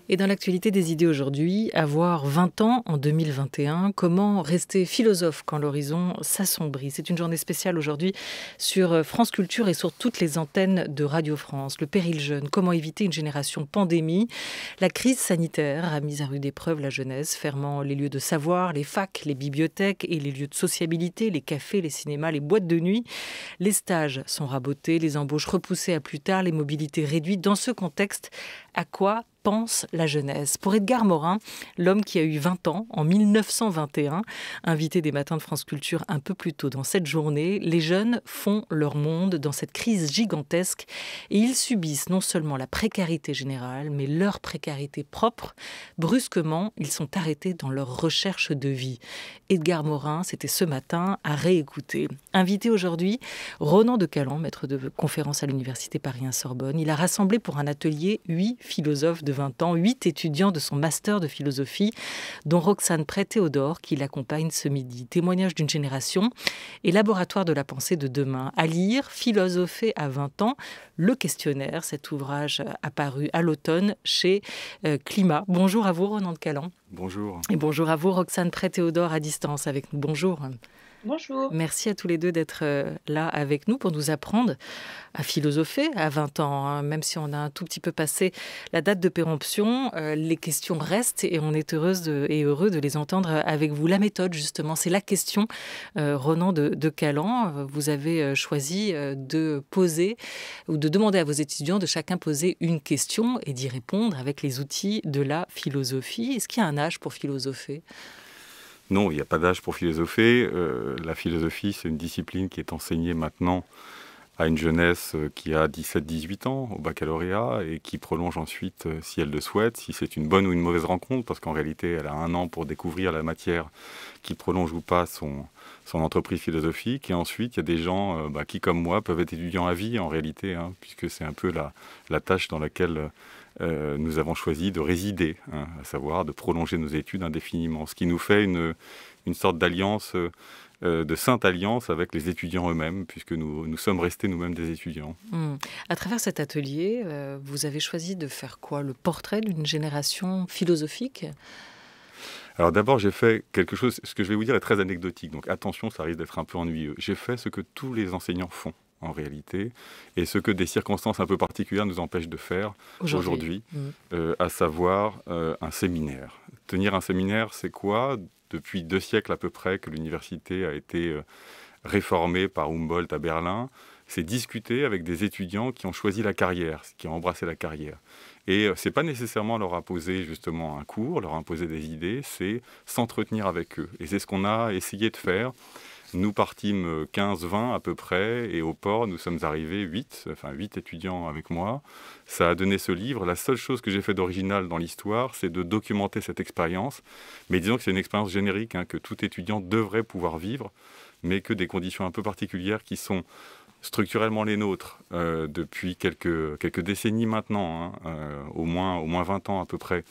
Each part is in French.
Et dans l'actualité des idées aujourd'hui, avoir 20 ans en 2021, comment rester philosophe quand l'horizon s'assombrit? C'est une journée spéciale aujourd'hui sur France Culture et sur toutes les antennes de Radio France. Le péril jeune, comment éviter une génération pandémie? La crise sanitaire a mis à rude épreuve la jeunesse, fermant les lieux de savoir, les facs, les bibliothèques et les lieux de sociabilité, les cafés, les cinémas, les boîtes de nuit. Les stages sont rabotés, les embauches repoussées à plus tard, les mobilités réduites. Dans ce contexte, à quoi pense la jeunesse? Pour Edgar Morin, l'homme qui a eu 20 ans en 1921, invité des matins de France Culture un peu plus tôt dans cette journée, les jeunes font leur monde dans cette crise gigantesque et ils subissent non seulement la précarité générale, mais leur précarité propre. Brusquement, ils sont arrêtés dans leur recherche de vie. Edgar Morin, c'était ce matin à réécouter. Invité aujourd'hui, Ronan de Caland, maître de conférence à l'Université Paris-Sorbonne. Il a rassemblé pour un atelier 8 philosophes de 20 ans, 8 étudiants de son master de philosophie, dont Roxane Prey-Théodore, qui l'accompagne ce midi. Témoignage d'une génération et laboratoire de la pensée de demain. À lire, Philosopher à 20 ans, le questionnaire, cet ouvrage apparu à l'automne chez Climat. Bonjour à vous, Ronan de Caland. Bonjour. Et bonjour à vous, Roxane Prey-Théodore, à distance avec nous. Bonjour. Bonjour. Merci à tous les deux d'être là avec nous pour nous apprendre à philosopher à 20 ans. Hein. Même si on a un tout petit peu passé la date de péremption, les questions restent et on est heureuse et heureux de les entendre avec vous. La méthode, justement, c'est la question. Ronan de Caland, vous avez choisi de poser ou de demander à vos étudiants de chacun poser une question et d'y répondre avec les outils de la philosophie. Est-ce qu'il y a un âge pour philosopher ? Non, il n'y a pas d'âge pour philosopher. La philosophie, c'est une discipline qui est enseignée maintenant à une jeunesse qui a 17-18 ans au baccalauréat et qui prolonge ensuite, si elle le souhaite, si c'est une bonne ou une mauvaise rencontre, parce qu'en réalité, elle a 1 an pour découvrir la matière qui prolonge ou pas son entreprise philosophique. Et ensuite, il y a des gens qui, comme moi, peuvent être étudiants à vie en réalité, hein, puisque c'est un peu la tâche dans laquelle nous avons choisi de résider, hein, à savoir de prolonger nos études indéfiniment, ce qui nous fait une sorte d'alliance, de sainte alliance avec les étudiants eux-mêmes, puisque nous sommes restés nous-mêmes des étudiants. À travers cet atelier, vous avez choisi de faire quoi? Le portrait d'une génération philosophique? Alors d'abord, j'ai fait quelque chose, ce que je vais vous dire est très anecdotique, donc attention, ça risque d'être un peu ennuyeux. J'ai fait ce que tous les enseignants font en réalité, et ce que des circonstances un peu particulières nous empêchent de faire aujourd'hui, à savoir un séminaire. Tenir un séminaire, c'est quoi? Depuis 2 siècles à peu près que l'université a été réformée par Humboldt à Berlin, c'est discuter avec des étudiants qui ont choisi la carrière, qui ont embrassé la carrière. Et c'est pas nécessairement leur imposer justement un cours, leur imposer des idées, c'est s'entretenir avec eux. Et c'est ce qu'on a essayé de faire. Nous partîmes 15-20 à peu près, et au port, nous sommes arrivés 8 étudiants avec moi. Ça a donné ce livre. La seule chose que j'ai fait d'original dans l'histoire, c'est de documenter cette expérience. Mais disons que c'est une expérience générique, hein, que tout étudiant devrait pouvoir vivre, mais que des conditions un peu particulières qui sont structurellement les nôtres depuis quelques décennies maintenant, hein, au moins 20 ans à peu près,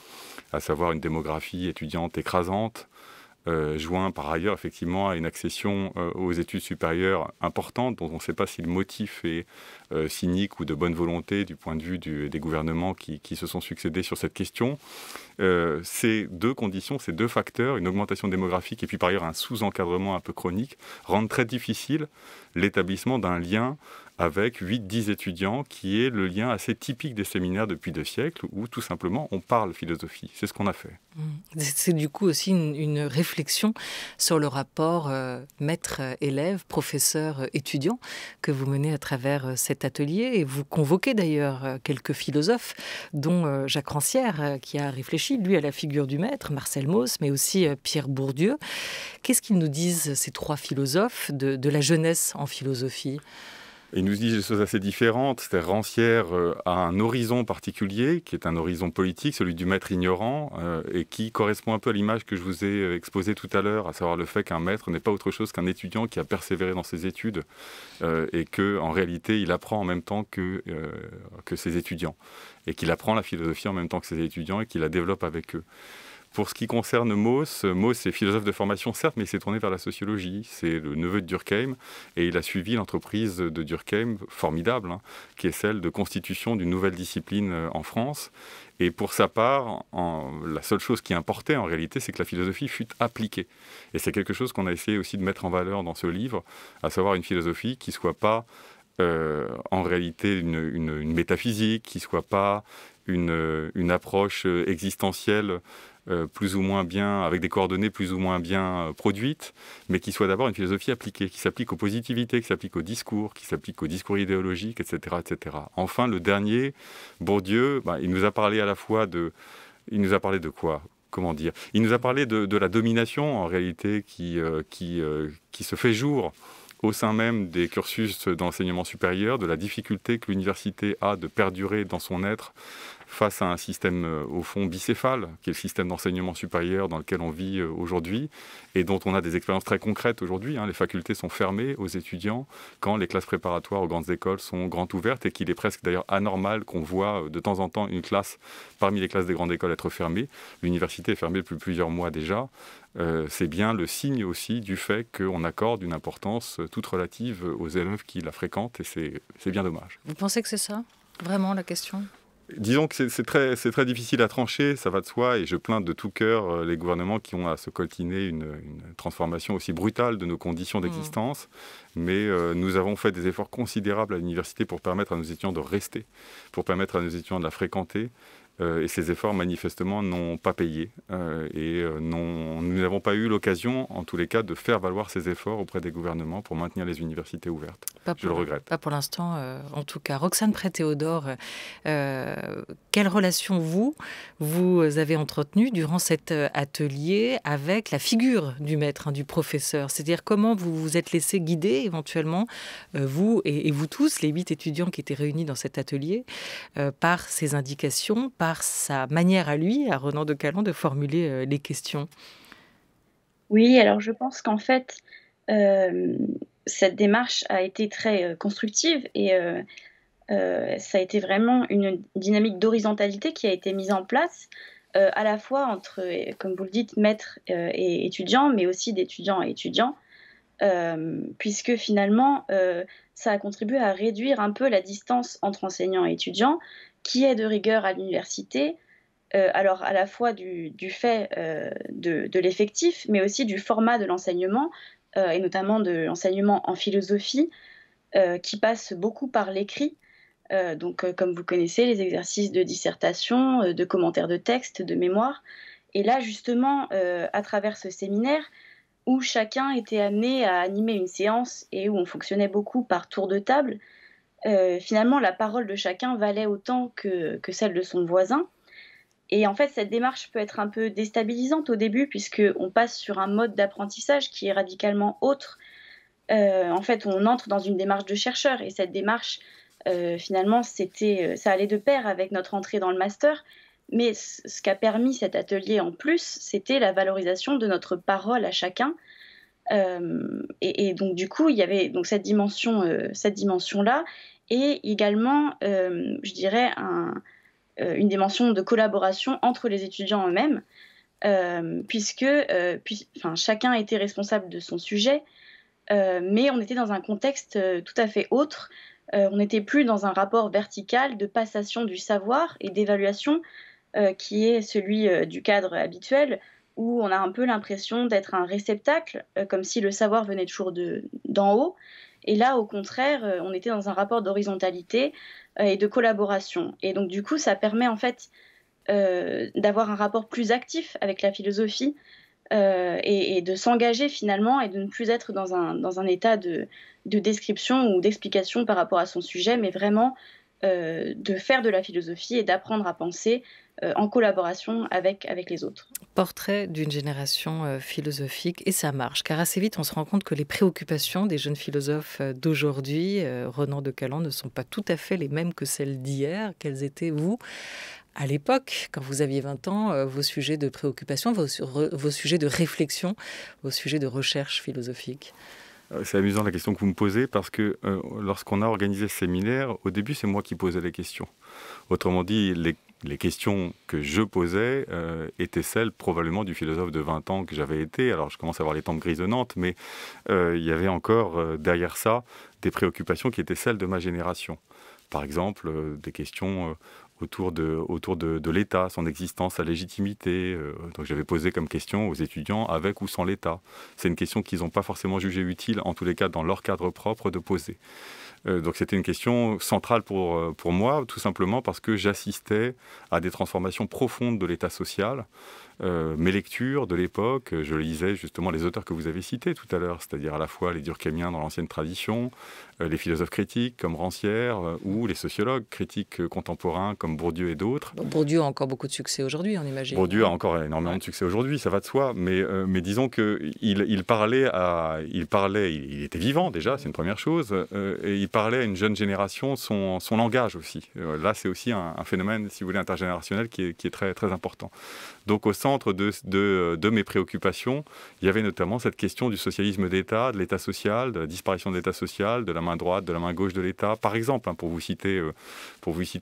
à savoir une démographie étudiante écrasante, joint par ailleurs effectivement à une accession aux études supérieures importante, dont on ne sait pas si le motif est cynique ou de bonne volonté du point de vue des gouvernements qui se sont succédés sur cette question. Ces 2 conditions, ces 2 facteurs, une augmentation démographique et puis par ailleurs un sous-encadrement un peu chronique, rendent très difficile l'établissement d'un lien avec 8-10 étudiants, qui est le lien assez typique des séminaires depuis 2 siècles, où tout simplement on parle philosophie. C'est ce qu'on a fait. C'est du coup aussi une réflexion sur le rapport maître-élève, professeur-étudiant que vous menez à travers cet atelier. Et vous convoquez d'ailleurs quelques philosophes, dont Jacques Rancière, qui a réfléchi, lui, à la figure du maître, Marcel Mauss, mais aussi Pierre Bourdieu. Qu'est-ce qu'ils nous disent, ces 3 philosophes, de la jeunesse en philosophie ? Il nous dit des choses assez différentes. C'est-à-dire Rancière a un horizon particulier, qui est un horizon politique, celui du maître ignorant, et qui correspond un peu à l'image que je vous ai exposée tout à l'heure, à savoir le fait qu'un maître n'est pas autre chose qu'un étudiant qui a persévéré dans ses études, et qu'en réalité, il apprend en même temps que ses étudiants, et qu'il apprend la philosophie en même temps que ses étudiants, et qu'il la développe avec eux. Pour ce qui concerne Mauss, Mauss est philosophe de formation, certes, mais il s'est tourné vers la sociologie. C'est le neveu de Durkheim, et il a suivi l'entreprise de Durkheim, formidable, hein, qui est celle de constitution d'une nouvelle discipline en France. Et pour sa part, la seule chose qui importait en réalité, c'est que la philosophie fût appliquée. Et c'est quelque chose qu'on a essayé aussi de mettre en valeur dans ce livre, à savoir une philosophie qui ne soit pas en réalité une métaphysique, qui ne soit pas une approche existentielle plus ou moins bien, avec des coordonnées plus ou moins bien produites, mais qui soit d'abord une philosophie appliquée, qui s'applique aux positivités, qui s'applique au discours, qui s'applique au discours idéologique, etc., etc. Enfin, le dernier, Bourdieu, il nous a parlé à la fois de... Il nous a parlé de quoi ? Comment dire ? Il nous a parlé de la domination, en réalité, qui se fait jour au sein même des cursus d'enseignement supérieur, de la difficulté que l'université a de perdurer dans son être face à un système, au fond, bicéphale, qui est le système d'enseignement supérieur dans lequel on vit aujourd'hui, et dont on a des expériences très concrètes aujourd'hui. Les facultés sont fermées aux étudiants quand les classes préparatoires aux grandes écoles sont grandes ouvertes, et qu'il est presque d'ailleurs anormal qu'on voit de temps en temps une classe parmi les classes des grandes écoles être fermée. L'université est fermée depuis plusieurs mois déjà. C'est bien le signe aussi du fait qu'on accorde une importance toute relative aux élèves qui la fréquentent, et c'est bien dommage. Vous pensez que c'est ça, vraiment, la question ? Disons que c'est très difficile à trancher, ça va de soi, et je plains de tout cœur les gouvernements qui ont à se coltiner une transformation aussi brutale de nos conditions d'existence. Mais nous avons fait des efforts considérables à l'université pour permettre à nos étudiants de rester, pour permettre à nos étudiants de la fréquenter. Et ces efforts, manifestement, n'ont pas payé. Nous n'avons pas eu l'occasion, en tous les cas, de faire valoir ces efforts auprès des gouvernements pour maintenir les universités ouvertes. Je le regrette. Pas pour l'instant, en tout cas. Roxane Pré-Théodore, quelle relation vous avez entretenue durant cet atelier avec la figure du maître, du professeur ? C'est-à-dire comment vous vous êtes laissé guider éventuellement, vous et vous tous, les 8 étudiants qui étaient réunis dans cet atelier, par ses indications, par sa manière à lui, à Renan de Caland, de formuler les questions. Oui, alors je pense qu'en fait, cette démarche a été très constructive, et ça a été vraiment une dynamique d'horizontalité qui a été mise en place, à la fois entre, comme vous le dites, maîtres et étudiants, mais aussi d'étudiants et étudiants, puisque finalement, ça a contribué à réduire un peu la distance entre enseignants et étudiants, qui est de rigueur à l'université, alors à la fois du fait de l'effectif, mais aussi du format de l'enseignement, et notamment de l'enseignement en philosophie, qui passe beaucoup par l'écrit. Donc, comme vous connaissez, les exercices de dissertation, de commentaires de texte, de mémoire. Et là, justement, à travers ce séminaire, où chacun était amené à animer une séance et où on fonctionnait beaucoup par tour de table, finalement, la parole de chacun valait autant que celle de son voisin. Et en fait, cette démarche peut être un peu déstabilisante au début, puisqu'on passe sur un mode d'apprentissage qui est radicalement autre. En fait, on entre dans une démarche de chercheur, et cette démarche, finalement, ça allait de pair avec notre entrée dans le master. Mais ce qu'a permis cet atelier en plus, c'était la valorisation de notre parole à chacun. Et donc, du coup, il y avait donc cette dimension-là, et également, je dirais, une dimension de collaboration entre les étudiants eux-mêmes, puisque chacun était responsable de son sujet, mais on était dans un contexte tout à fait autre. On n'était plus dans un rapport vertical de passation du savoir et d'évaluation qui est celui du cadre habituel, où on a un peu l'impression d'être un réceptacle, comme si le savoir venait toujours d'en haut. Et là, au contraire, on était dans un rapport d'horizontalité et de collaboration. Et donc, du coup, ça permet en fait d'avoir un rapport plus actif avec la philosophie, et de s'engager finalement, et de ne plus être dans un état de description ou d'explication par rapport à son sujet, mais vraiment de faire de la philosophie et d'apprendre à penser en collaboration avec les autres. Portrait d'une génération philosophique, et ça marche, car assez vite on se rend compte que les préoccupations des jeunes philosophes d'aujourd'hui, Renan de Caland, ne sont pas tout à fait les mêmes que celles d'hier. Quels étaient, vous, à l'époque, quand vous aviez 20 ans, vos sujets de préoccupation, vos sujets de réflexion, vos sujets de recherche philosophique? C'est amusant la question que vous me posez parce que lorsqu'on a organisé ce séminaire, au début c'est moi qui posais les questions. Autrement dit, les questions que je posais étaient celles probablement du philosophe de 20 ans que j'avais été. Alors je commence à avoir les tempes grisonnantes, mais il y avait encore derrière ça des préoccupations qui étaient celles de ma génération. Par exemple, des questions autour de l'État, son existence, sa légitimité. Donc j'avais posé comme question aux étudiants avec ou sans l'État. C'est une question qu'ils n'ont pas forcément jugé utile, en tous les cas dans leur cadre propre, de poser. Donc c'était une question centrale pour moi, tout simplement parce que j'assistais à des transformations profondes de l'État social. Mes lectures de l'époque, je lisais justement les auteurs que vous avez cités tout à l'heure, c'est-à-dire à la fois les durkheimiens dans l'ancienne tradition, les philosophes critiques comme Rancière, ou les sociologues critiques contemporains comme Bourdieu et d'autres. Bourdieu a encore beaucoup de succès aujourd'hui, on imagine. Bourdieu a encore énormément de succès aujourd'hui, ça va de soi, mais disons qu'il parlait, il était vivant déjà, c'est une première chose, et il parlait à une jeune génération son langage aussi. Là, c'est aussi un phénomène, si vous voulez, intergénérationnel qui est très, très important. Donc au centre de mes préoccupations, il y avait notamment cette question du socialisme d'État, de l'État social, de la disparition de l'État social, de la main droite, de la main gauche de l'État, par exemple, pour vous citer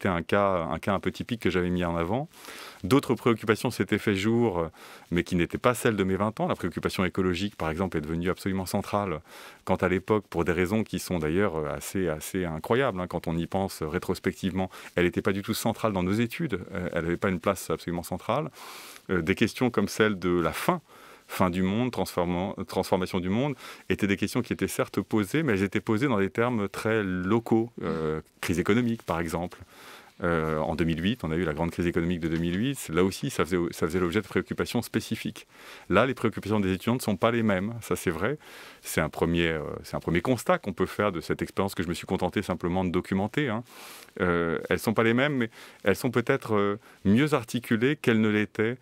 un cas un peu typique que j'avais mis en avant. D'autres préoccupations s'étaient fait jour, mais qui n'étaient pas celles de mes 20 ans. La préoccupation écologique, par exemple, est devenue absolument centrale, quand à l'époque, pour des raisons qui sont d'ailleurs assez incroyables, quand on y pense rétrospectivement, elle n'était pas du tout centrale dans nos études, elle n'avait pas une place absolument centrale. Des questions comme celle de la fin du monde, transformation du monde, étaient des questions qui étaient certes posées, mais elles étaient posées dans des termes très locaux. Crise économique, par exemple. En 2008, on a eu la grande crise économique de 2008. Là aussi, ça faisait l'objet de préoccupations spécifiques. Là, les préoccupations des étudiants ne sont pas les mêmes. Ça, c'est vrai. C'est un premier constat qu'on peut faire de cette expérience que je me suis contenté simplement de documenter. Elles ne sont pas les mêmes, mais elles sont peut-être mieux articulées qu'elles ne l'étaient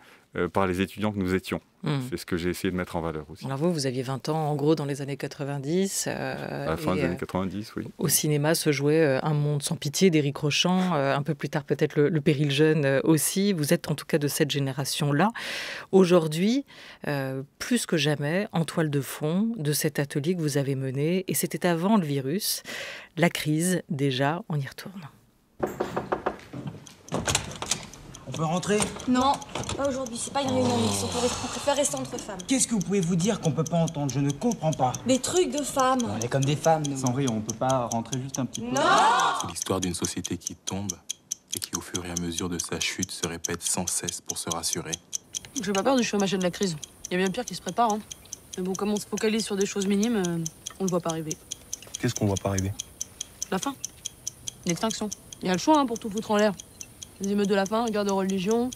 par les étudiants que nous étions. C'est ce que j'ai essayé de mettre en valeur aussi. Alors vous aviez 20 ans, en gros, dans les années 90. À la fin des années 90, oui. Au cinéma se jouait Un monde sans pitié d'Éric Rochant. Un peu plus tard, peut-être le Péril jeune aussi. Vous êtes en tout cas de cette génération-là. Aujourd'hui, plus que jamais, en toile de fond de cet atelier que vous avez mené, et c'était avant le virus, la crise, déjà, on y retourne. On peut rentrer? Non, pas aujourd'hui, c'est pas une réunion mixte, on préfère rester entre femmes. Qu'est-ce que vous pouvez vous dire qu'on peut pas entendre? Je ne comprends pas. Des trucs de femmes. On est comme des femmes, nous. Sans rire, on peut pas rentrer juste un petit peu? Non! C'est l'histoire d'une société qui tombe et qui, au fur et à mesure de sa chute, se répète sans cesse pour se rassurer. J'ai pas peur du chômage et de la crise. Il y a bien pire qui se prépare. Mais bon, comme on se focalise sur des choses minimes, on le voit pas arriver. Qu'est-ce qu'on voit pas arriver? La faim. L'extinction. Il y a le choix pour tout foutre en l'air. Les émeutes de la faim, la guerre de religion,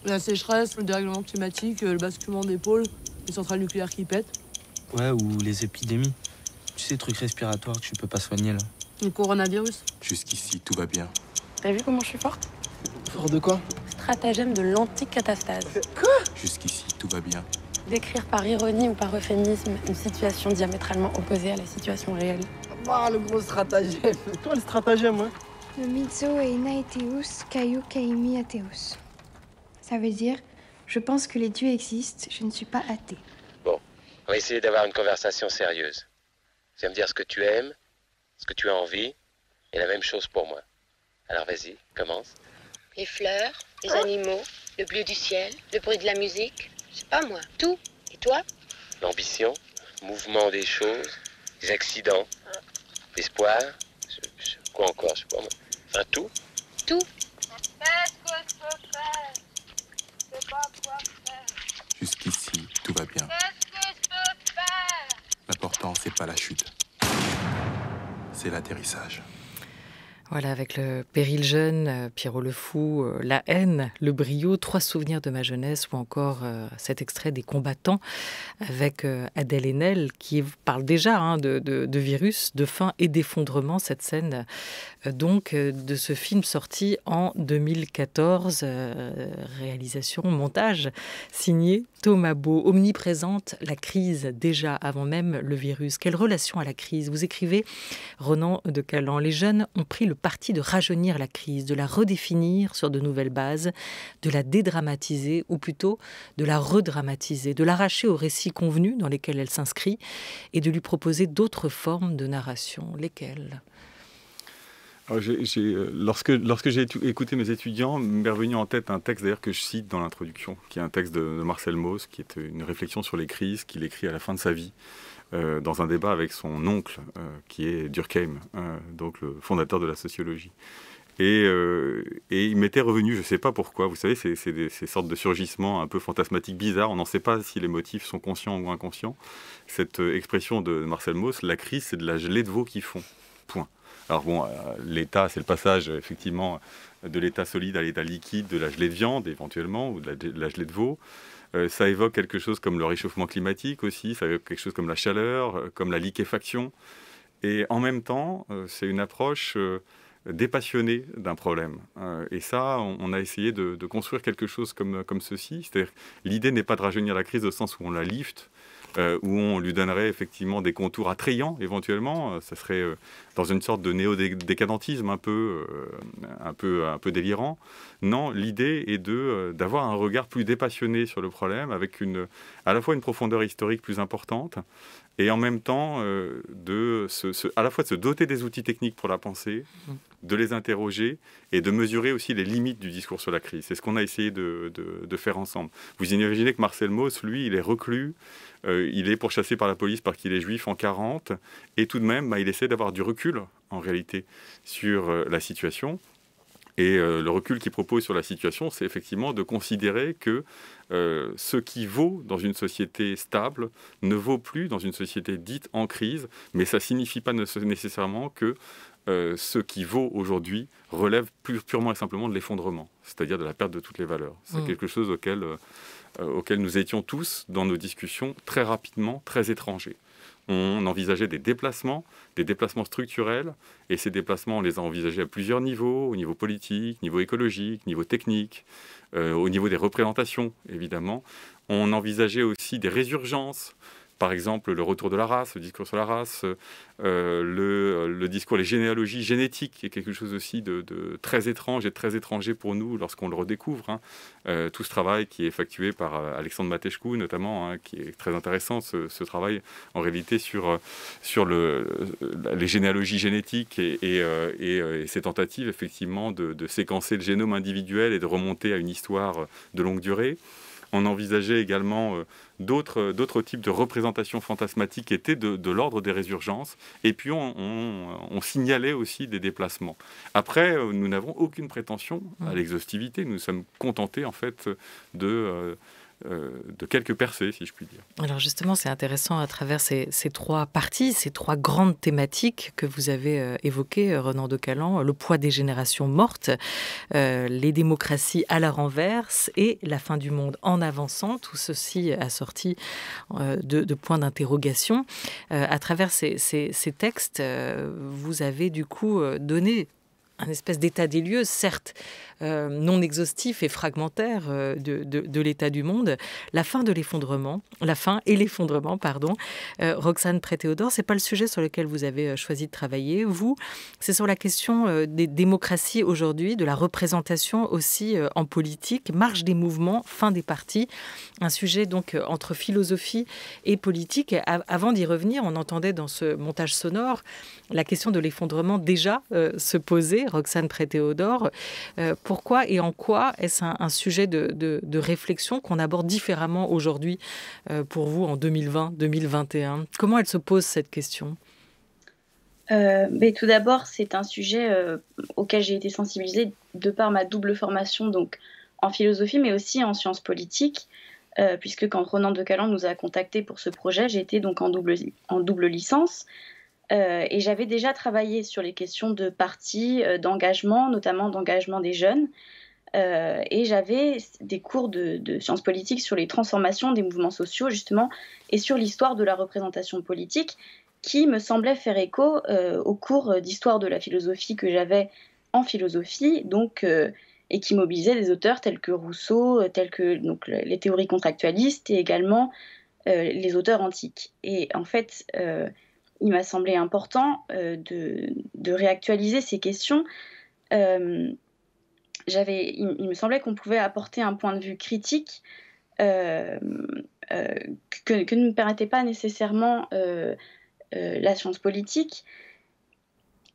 la sécheresse, le dérèglement climatique, le basculement des pôles, les centrales nucléaires qui pètent. Ouais, ou les épidémies. Tu sais, trucs respiratoires que tu peux pas soigner, là. Le coronavirus. Jusqu'ici, tout va bien. T'as vu comment je suis forte? Fort de quoi? Stratagème de l'anticatastase. Jusqu'ici, tout va bien. Décrire par ironie ou par euphémisme une situation diamétralement opposée à la situation réelle. Ah, le gros stratagème. Toi, le stratagème, ouais. Le mizo eina eteus kaiou kaimi ateus. Ça veut dire, je pense que les dieux existent, je ne suis pas athée. Bon, on va essayer d'avoir une conversation sérieuse. Tu vas me dire ce que tu aimes, ce que tu as envie, et la même chose pour moi. Alors vas-y, commence. Les fleurs, les animaux, le bleu du ciel, le bruit de la musique, je sais pas moi, tout. Et toi? L'ambition, mouvement des choses, les accidents, l'espoir, quoi encore, je sais pas moi. Enfin, tout. Tout. Qu'est-ce que je peux faire? Je sais pas quoi faire. Jusqu'ici, tout va bien. Qu'est-ce que je peux faire? L'important, c'est pas la chute. C'est l'atterrissage. Voilà, avec le Péril jeune, Pierrot le fou, La haine, Le brio, 3 souvenirs de ma jeunesse ou encore cet extrait des combattants avec Adèle Haenel qui parle déjà de virus, de faim et d'effondrement. Cette scène de ce film sorti en 2014, réalisation, montage signé Thomas Beau. Omniprésente, la crise déjà avant même le virus. Quelle relation à la crise? Vous écrivez, Ronan de Caland, les jeunes ont pris le parti de rajeunir la crise, de la redéfinir sur de nouvelles bases, de la dédramatiser ou plutôt de la redramatiser, de l'arracher aux récits convenus dans lesquels elle s'inscrit et de lui proposer d'autres formes de narration. Lesquelles? Alors, lorsque j'ai écouté mes étudiants, m'est revenu en tête un texte d'ailleurs que je cite dans l'introduction, qui est un texte de Marcel Mauss, qui est une réflexion sur les crises qu'il écrit à la fin de sa vie, dans un débat avec son oncle, qui est Durkheim, donc le fondateur de la sociologie. Et il m'était revenu, je ne sais pas pourquoi, vous savez, c'est ces sortes de surgissements un peu fantasmatiques, bizarres, on n'en sait pas si les motifs sont conscients ou inconscients. Cette expression de Marcel Mauss, la crise, c'est de la gelée de veau qui fond, point. Alors bon, l'état, c'est le passage, effectivement, de l'état solide à l'état liquide, de la gelée de viande, éventuellement, ou de la gelée de veau. Ça évoque quelque chose comme le réchauffement climatique aussi, ça évoque quelque chose comme la chaleur, comme la liquéfaction. Et en même temps, c'est une approche dépassionnée d'un problème. Et ça, on a essayé de construire quelque chose comme ceci. C'est-à-dire, l'idée n'est pas de rajeunir la crise au sens où on la lift, où on lui donnerait effectivement des contours attrayants, éventuellement. Ça serait dans une sorte de néo-décadentisme un peu délirant. Non, l'idée est d'avoir un regard plus dépassionné sur le problème, avec à la fois une profondeur historique plus importante, et en même temps à la fois de se doter des outils techniques pour la pensée, de les interroger et de mesurer aussi les limites du discours sur la crise. C'est ce qu'on a essayé de faire ensemble. Vous imaginez que Marcel Mauss, lui, il est reclus, il est pourchassé par la police parce qu'il est juif en 40, et tout de même, il essaie d'avoir du recul, en réalité, sur la situation. Et le recul qu'il propose sur la situation, c'est effectivement de considérer que ce qui vaut dans une société stable ne vaut plus dans une société dite en crise, mais ça ne signifie pas nécessairement que ce qui vaut aujourd'hui relève purement et simplement de l'effondrement, c'est-à-dire de la perte de toutes les valeurs. C'est quelque chose auquel nous étions tous, dans nos discussions, très rapidement, très étrangers. On envisageait des déplacements structurels, et ces déplacements, on les a envisagés à plusieurs niveaux, au niveau politique, niveau écologique, niveau technique, au niveau des représentations, évidemment. On envisageait aussi des résurgences, par exemple le retour de la race, le discours sur la race, le discours, les généalogies génétiques, qui est quelque chose aussi de très étrange et très étranger pour nous lorsqu'on le redécouvre. Tout ce travail qui est effectué par Alexandre Matejkou, notamment, qui est très intéressant, ce travail en réalité sur les généalogies génétiques et ces tentatives effectivement de séquencer le génome individuel et de remonter à une histoire de longue durée. On envisageait également d'autres types de représentations fantasmatiques qui étaient de l'ordre des résurgences. Et puis, on signalait aussi des déplacements. Après, nous n'avons aucune prétention à l'exhaustivité. Nous nous sommes contentés, en fait, de quelques percées, si je puis dire. Alors justement, c'est intéressant à travers ces 3 parties, ces 3 grandes thématiques que vous avez évoquées, Ronan de Caland, le poids des générations mortes, les démocraties à la renverse et la fin du monde en avançant. Tout ceci assorti de points d'interrogation. À travers ces textes, vous avez du coup donné un espèce d'état des lieux, certes non exhaustif et fragmentaire de l'état du monde, la fin et l'effondrement, pardon. Roxane Pré-Théodore, c'est pas le sujet sur lequel vous avez choisi de travailler. Vous, c'est sur la question des démocraties aujourd'hui, de la représentation aussi en politique, marche des mouvements, fin des partis. Un sujet donc entre philosophie et politique. Avant d'y revenir, on entendait dans ce montage sonore la question de l'effondrement déjà se poser. Roxane Pré-Théodore, pourquoi et en quoi est-ce un sujet de réflexion qu'on aborde différemment aujourd'hui pour vous en 2020-2021 ? Comment elle se pose cette question ? Mais tout d'abord, c'est un sujet auquel j'ai été sensibilisée de par ma double formation, donc en philosophie, mais aussi en sciences politiques, puisque quand Ronan de Caland nous a contactés pour ce projet, j'étais donc en double licence. Et j'avais déjà travaillé sur les questions de parti, d'engagement, notamment d'engagement des jeunes. Et j'avais des cours de sciences politiques sur les transformations des mouvements sociaux, justement, et sur l'histoire de la représentation politique, qui me semblait faire écho aux cours d'histoire de la philosophie que j'avais en philosophie, donc, et qui mobilisait des auteurs tels que Rousseau, tels que donc, les théories contractualistes, et également les auteurs antiques. Et en fait, il m'a semblé important de réactualiser ces questions. Il me semblait qu'on pouvait apporter un point de vue critique que ne me permettait pas nécessairement la science politique.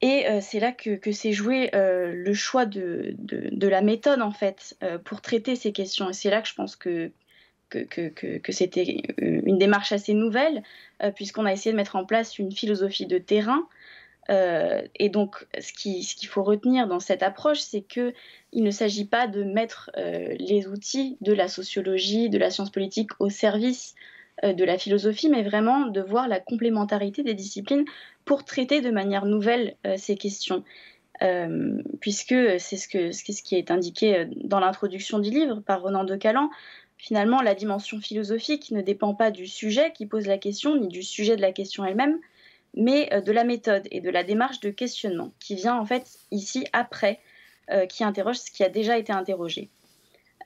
Et c'est là que s'est joué le choix de la méthode, en fait, pour traiter ces questions. Et c'est là que je pense que c'était une démarche assez nouvelle, puisqu'on a essayé de mettre en place une philosophie de terrain. Et donc, ce qu'il faut retenir dans cette approche, c'est qu'il ne s'agit pas de mettre les outils de la sociologie, de la science politique au service de la philosophie, mais vraiment de voir la complémentarité des disciplines pour traiter de manière nouvelle ces questions. Puisque c'est ce qui est indiqué dans l'introduction du livre par Ronan de Caland. Finalement, la dimension philosophique ne dépend pas du sujet qui pose la question, ni du sujet de la question elle-même, mais de la méthode et de la démarche de questionnement qui vient en fait ici après, qui interroge ce qui a déjà été interrogé.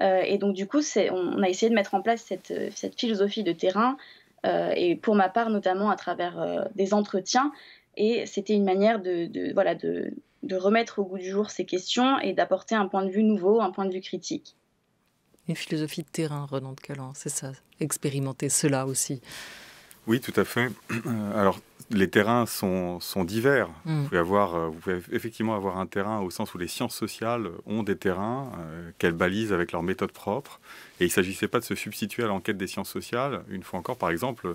Et donc du coup, on a essayé de mettre en place cette philosophie de terrain, et pour ma part notamment à travers des entretiens, et c'était une manière de remettre au goût du jour ces questions et d'apporter un point de vue nouveau, un point de vue critique. Une philosophie de terrain, Ronan de Caland, c'est ça, expérimenter cela aussi. Oui, tout à fait. Alors, les terrains sont divers. Vous pouvez effectivement avoir un terrain au sens où les sciences sociales ont des terrains qu'elles balisent avec leur méthode propre. Et il ne s'agissait pas de se substituer à l'enquête des sciences sociales. Une fois encore, par exemple,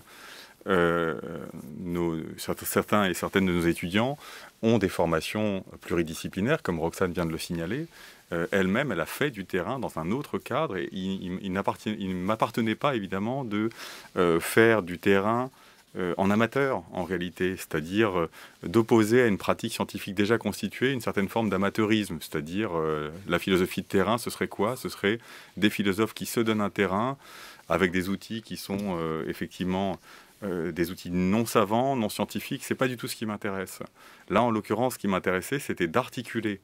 certains et certaines de nos étudiants ont des formations pluridisciplinaires, comme Roxane vient de le signaler. Elle-même, elle a fait du terrain dans un autre cadre, et il ne m'appartenait pas, évidemment, de faire du terrain en amateur, en réalité, c'est-à-dire d'opposer à une pratique scientifique déjà constituée une certaine forme d'amateurisme, c'est-à-dire la philosophie de terrain, ce serait quoi ? Ce serait des philosophes qui se donnent un terrain avec des outils qui sont effectivement des outils non savants, non scientifiques. C'est pas du tout ce qui m'intéresse. Là, en l'occurrence, ce qui m'intéressait, c'était d'articuler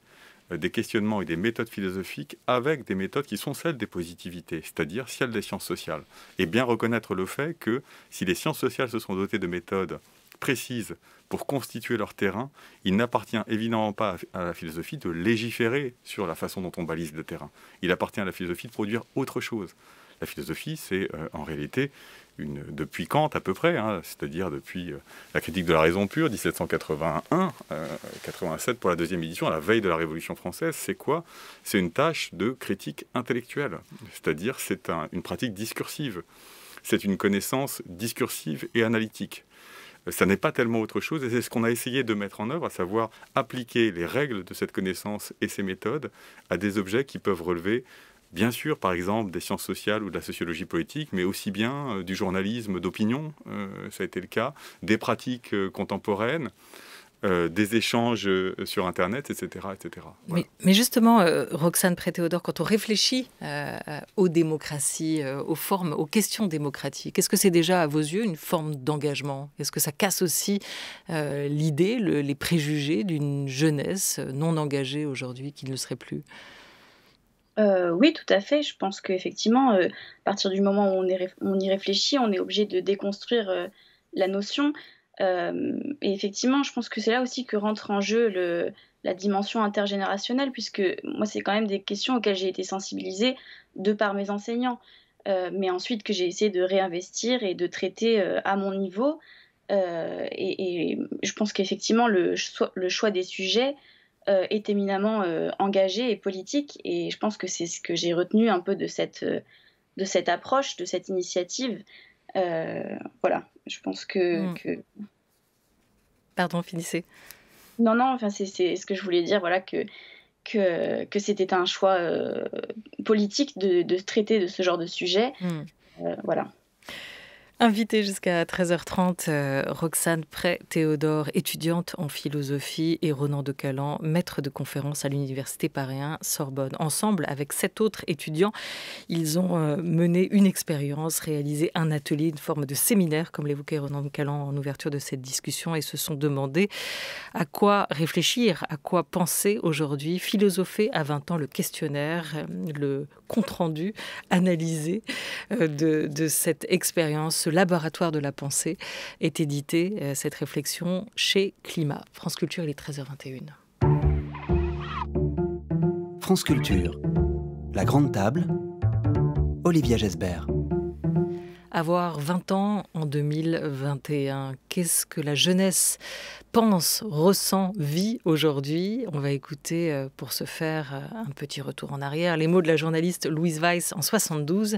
des questionnements et des méthodes philosophiques avec des méthodes qui sont celles des positivités, c'est-à-dire celles des sciences sociales. Et bien reconnaître le fait que si les sciences sociales se sont dotées de méthodes précises pour constituer leur terrain, il n'appartient évidemment pas à la philosophie de légiférer sur la façon dont on balise le terrain. Il appartient à la philosophie de produire autre chose. La philosophie, c'est en réalité, depuis Kant à peu près, c'est-à-dire depuis la critique de la raison pure, 1781, 87 pour la deuxième édition, à la veille de la Révolution française, c'est quoi ? C'est une tâche de critique intellectuelle, c'est-à-dire c'est une pratique discursive, c'est une connaissance discursive et analytique. Ça n'est pas tellement autre chose, et c'est ce qu'on a essayé de mettre en œuvre, à savoir appliquer les règles de cette connaissance et ces méthodes à des objets qui peuvent relever bien sûr, par exemple, des sciences sociales ou de la sociologie politique, mais aussi bien du journalisme d'opinion, ça a été le cas, des pratiques contemporaines, des échanges sur Internet, etc. etc. Voilà. Mais justement, Roxane Pré-Théodore, quand on réfléchit aux démocraties, aux formes, aux questions démocratiques, est-ce que c'est déjà à vos yeux une forme d'engagement ? Est-ce que ça casse aussi l'idée, les préjugés d'une jeunesse non engagée aujourd'hui qui ne le serait plus ? Oui, tout à fait. Je pense qu'effectivement, à partir du moment où on y réfléchit, on est obligé de déconstruire la notion. Et effectivement, je pense que c'est là aussi que rentre en jeu la dimension intergénérationnelle, puisque moi, c'est quand même des questions auxquelles j'ai été sensibilisée de par mes enseignants, mais ensuite que j'ai essayé de réinvestir et de traiter à mon niveau. Et je pense qu'effectivement, le choix des sujets est éminemment engagé et politique, et je pense que c'est ce que j'ai retenu un peu de cette approche, de cette initiative. Voilà, je pense que... Pardon, finissez. Non, enfin, c'est ce que je voulais dire, voilà, que c'était un choix politique de traiter de ce genre de sujet. Voilà. Invitée jusqu'à 13h30, Roxane Prey-Théodore, étudiante en philosophie, et Ronan de Caland, maître de conférence à l'Université Paris 1 Sorbonne. Ensemble, avec 7 autres étudiants, ils ont mené une expérience, réalisé un atelier, une forme de séminaire, comme l'évoquait Ronan de Caland en ouverture de cette discussion, et se sont demandé à quoi réfléchir, à quoi penser aujourd'hui, philosopher à 20 ans, le questionnaire, le compte-rendu analysé de cette expérience. Ce laboratoire de la pensée est édité, cette réflexion, chez Climat. France Culture, il est 13h21. France Culture, la grande table, Olivia Gesbert. Avoir 20 ans en 2021, qu'est-ce que la jeunesse pense, ressent, vit aujourd'hui? On va écouter, pour ce faire, un petit retour en arrière, les mots de la journaliste Louise Weiss en 72.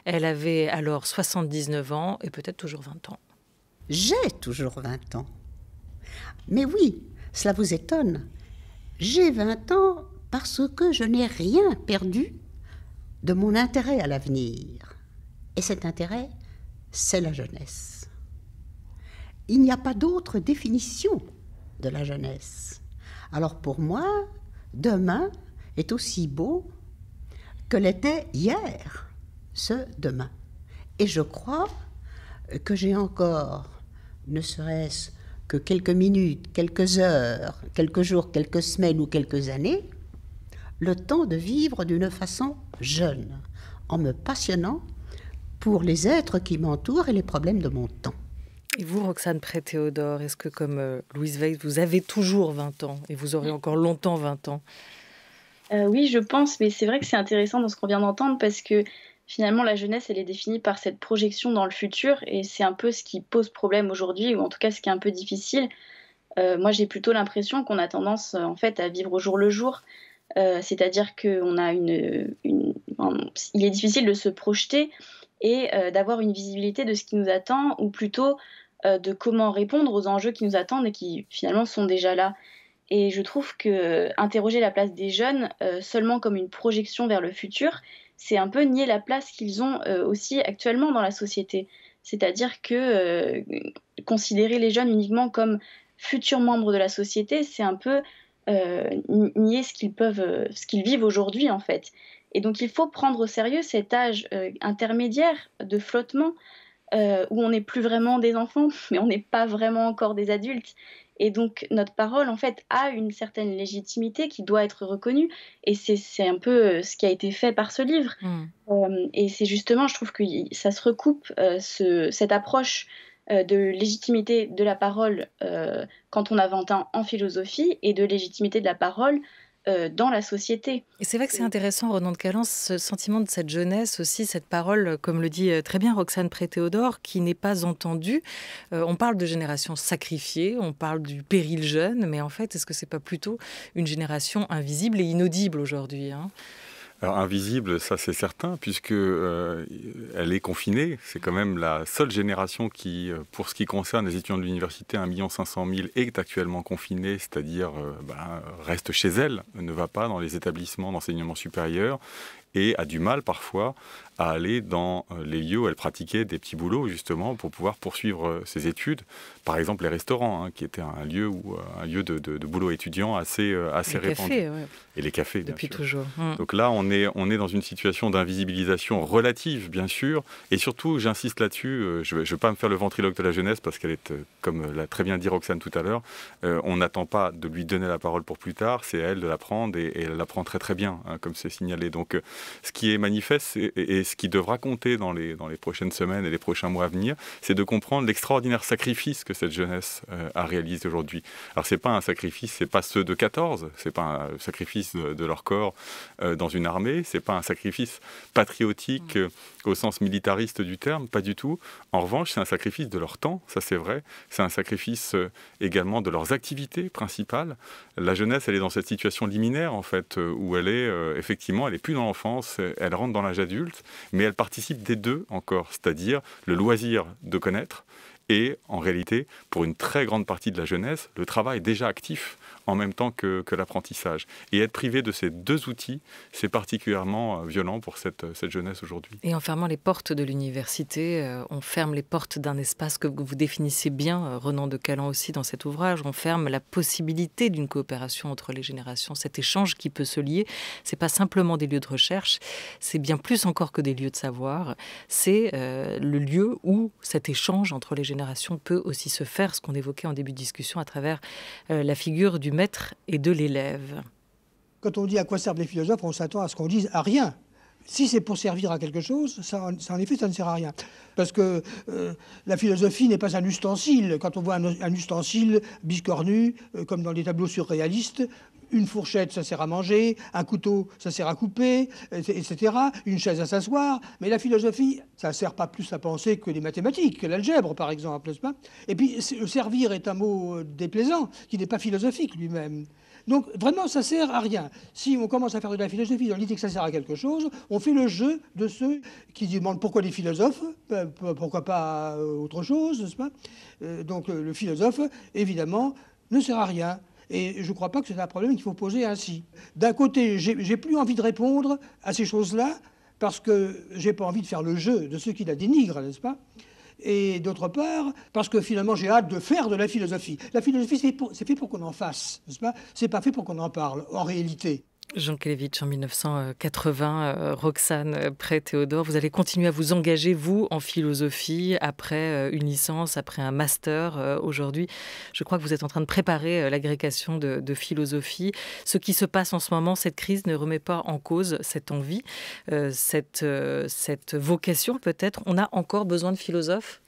Elle avait alors 79 ans et peut-être toujours 20 ans. J'ai toujours 20 ans. Mais oui, cela vous étonne. J'ai 20 ans parce que je n'ai rien perdu de mon intérêt à l'avenir. Et cet intérêt, c'est la jeunesse. Il n'y a pas d'autre définition de la jeunesse. Alors pour moi, demain est aussi beau que l'était hier, ce demain. Et je crois que j'ai encore, ne serait-ce que quelques minutes, quelques heures, quelques jours, quelques semaines ou quelques années, le temps de vivre d'une façon jeune, en me passionnant pour les êtres qui m'entourent et les problèmes de mon temps. Et vous, Roxane Prey-Théodore, est-ce que comme Louise Weiss, vous avez toujours 20 ans et vous aurez encore longtemps 20 ans? Oui, je pense, mais c'est vrai que c'est intéressant dans ce qu'on vient d'entendre parce que finalement, la jeunesse, elle est définie par cette projection dans le futur et c'est un peu ce qui pose problème aujourd'hui, ou en tout cas ce qui est un peu difficile. Moi, j'ai plutôt l'impression qu'on a tendance en fait à vivre au jour le jour. C'est-à-dire qu'on a il est difficile de se projeter et d'avoir une visibilité de ce qui nous attend, ou plutôt de comment répondre aux enjeux qui nous attendent et qui finalement sont déjà là. Et je trouve que interroger la place des jeunes seulement comme une projection vers le futur, c'est un peu nier la place qu'ils ont aussi actuellement dans la société. C'est-à-dire que considérer les jeunes uniquement comme futurs membres de la société, c'est un peu nier ce qu'ils vivent aujourd'hui en fait. Et donc il faut prendre au sérieux cet âge intermédiaire de flottement où on n'est plus vraiment des enfants, mais on n'est pas vraiment encore des adultes. Et donc notre parole en fait a une certaine légitimité qui doit être reconnue. Et c'est un peu ce qui a été fait par ce livre. Et c'est justement, je trouve que ça se recoupe, cette approche de légitimité de la parole quand on a 20 ans en philosophie et de légitimité de la parole dans la société. Et c'est vrai que c'est intéressant, Ronan de Caland, ce sentiment de cette jeunesse aussi, cette parole, comme le dit très bien Roxane Prey-Théodore, qui n'est pas entendue. On parle de génération sacrifiée, on parle du péril jeune, mais en fait, est-ce que c'est pas plutôt une génération invisible et inaudible aujourd'hui, hein ? Alors invisible, ça c'est certain, puisque elle est confinée. C'est quand même la seule génération qui, pour ce qui concerne les étudiants de l'université, 1 500 000 est actuellement confinée, c'est-à-dire reste chez elle, ne va pas dans les établissements d'enseignement supérieur et a du mal parfois à aller dans les lieux où elle pratiquait des petits boulots justement pour pouvoir poursuivre ses études. Par exemple les restaurants, qui étaient un lieu de boulot étudiant assez répandu. Cafés, ouais. Et les cafés, bien depuis sûr. toujours. Donc là, on est dans une situation d'invisibilisation relative, bien sûr. Et surtout, j'insiste là-dessus, je ne vais pas me faire le ventriloque de la jeunesse parce qu'elle est, comme l'a très bien dit Roxane tout à l'heure, on n'attend pas de lui donner la parole pour plus tard, c'est à elle de la prendre et elle la prend très très bien, comme c'est signalé. Donc ce qui est manifeste et ce qui devra compter dans les prochaines semaines et les prochains mois à venir, c'est de comprendre l'extraordinaire sacrifice que cette jeunesse a réalisé aujourd'hui. Alors c'est pas un sacrifice, c'est pas ceux de 14, c'est pas un sacrifice de leur corps dans une armée, c'est pas un sacrifice patriotique au sens militariste du terme, pas du tout. En revanche, c'est un sacrifice de leur temps, ça c'est vrai. C'est un sacrifice également de leurs activités principales. La jeunesse, elle est dans cette situation liminaire en fait, où elle est effectivement, elle est plus dans l'enfance, elle rentre dans l'âge adulte, mais elle participe des deux encore, c'est-à-dire le loisir de connaître et en réalité, pour une très grande partie de la jeunesse, le travail déjà actif en même temps que l'apprentissage. Et être privé de ces deux outils, c'est particulièrement violent pour cette jeunesse aujourd'hui. Et en fermant les portes de l'université, on ferme les portes d'un espace que vous définissez bien, Renan de Caland aussi dans cet ouvrage. On ferme la possibilité d'une coopération entre les générations, cet échange qui peut se lier. C'est pas simplement des lieux de recherche, c'est bien plus encore que des lieux de savoir. C'est le lieu où cet échange entre les générations peut aussi se faire, ce qu'on évoquait en début de discussion à travers la figure du maître et de l'élève. Quand on dit à quoi servent les philosophes, on s'attend à ce qu'on dise à rien. Si c'est pour servir à quelque chose, ça en effet, ça ne sert à rien. Parce que la philosophie n'est pas un ustensile. Quand on voit un ustensile biscornu, comme dans les tableaux surréalistes, une fourchette, ça sert à manger, un couteau, ça sert à couper, etc., une chaise à s'asseoir. Mais la philosophie, ça ne sert pas plus à penser que les mathématiques, que l'algèbre, par exemple, n'est-ce pas? Et puis, servir est un mot déplaisant, qui n'est pas philosophique lui-même. Donc, vraiment, ça sert à rien. Si on commence à faire de la philosophie dans l'idée que ça sert à quelque chose, on fait le jeu de ceux qui demandent pourquoi les philosophes, pourquoi pas autre chose, n'est-ce pas? Donc, le philosophe, évidemment, ne sert à rien. Et je ne crois pas que c'est un problème qu'il faut poser ainsi. D'un côté, j'ai plus envie de répondre à ces choses-là, parce que j'ai pas envie de faire le jeu de ceux qui la dénigrent, n'est-ce pas? Et d'autre part, parce que finalement, j'ai hâte de faire de la philosophie. La philosophie, c'est fait pour qu'on en fasse, n'est-ce pas? C'est pas fait pour qu'on en parle, en réalité. Jean Kelevitch, en 1980, Roxane Prey-Théodore, vous allez continuer à vous engager, vous, en philosophie, après une licence, après un master. Aujourd'hui, je crois que vous êtes en train de préparer l'agrégation de philosophie. Ce qui se passe en ce moment, cette crise ne remet pas en cause cette envie, cette vocation peut-être. On a encore besoin de philosophes?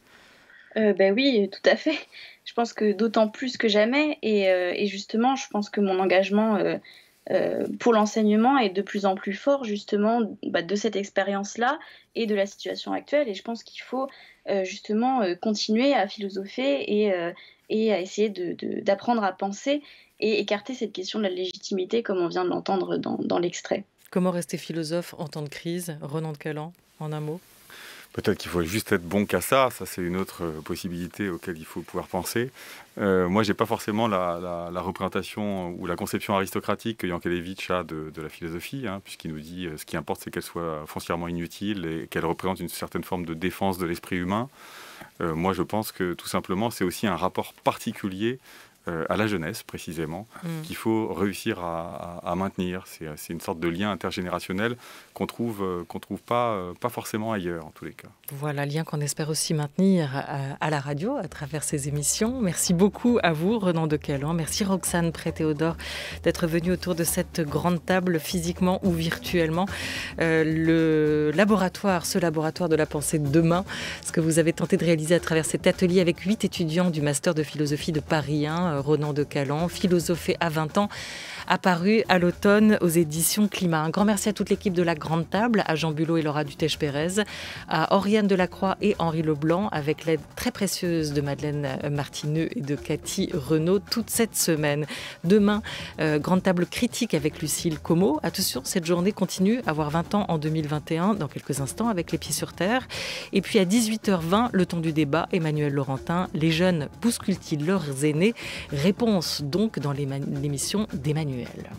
Ben oui, tout à fait. Je pense que d'autant plus que jamais. Et justement, je pense que mon engagement... pour l'enseignement est de plus en plus fort justement de cette expérience-là et de la situation actuelle. Et je pense qu'il faut justement continuer à philosopher et à essayer d'apprendre à penser et écarter cette question de la légitimité comme on vient de l'entendre dans l'extrait. Comment rester philosophe en temps de crise? Renan de Caland, en un mot. Peut-être qu'il faut juste être bon qu'à ça c'est une autre possibilité auquel il faut pouvoir penser. Moi, je n'ai pas forcément la représentation ou la conception aristocratique que Jan Kelevitch a de la philosophie, puisqu'il nous dit ce qui importe, c'est qu'elle soit foncièrement inutile et qu'elle représente une certaine forme de défense de l'esprit humain. Moi, je pense que tout simplement, c'est aussi un rapport particulier à la jeunesse, précisément, qu'il faut réussir à maintenir. C'est une sorte de lien intergénérationnel qu'on trouve pas forcément ailleurs, en tous les cas. Voilà, lien qu'on espère aussi maintenir à la radio, à travers ces émissions. Merci beaucoup à vous, Renan de Caland. Merci, Roxane Prey-Théodore, d'être venue autour de cette grande table, physiquement ou virtuellement. Ce laboratoire de la pensée de demain, ce que vous avez tenté de réaliser à travers cet atelier avec 8 étudiants du Master de philosophie de Paris 1, Renan de Caland, philosophé à 20 ans, apparu à l'automne aux éditions Climat. Un grand merci à toute l'équipe de La Grande Table, à Jean Bulot et Laura Dutèche-Pérez, à Oriane Delacroix et Henri Leblanc, avec l'aide très précieuse de Madeleine Martineux et de Cathy Renaud toute cette semaine. Demain, Grande Table critique avec Lucille Como. Attention, cette journée continue, avoir 20 ans en 2021, dans quelques instants, avec Les Pieds sur Terre. Et puis à 18h20, le temps du débat, Emmanuel Laurentin, les jeunes bousculent-ils leurs aînés? Réponse donc dans l'émission d'Emmanuel.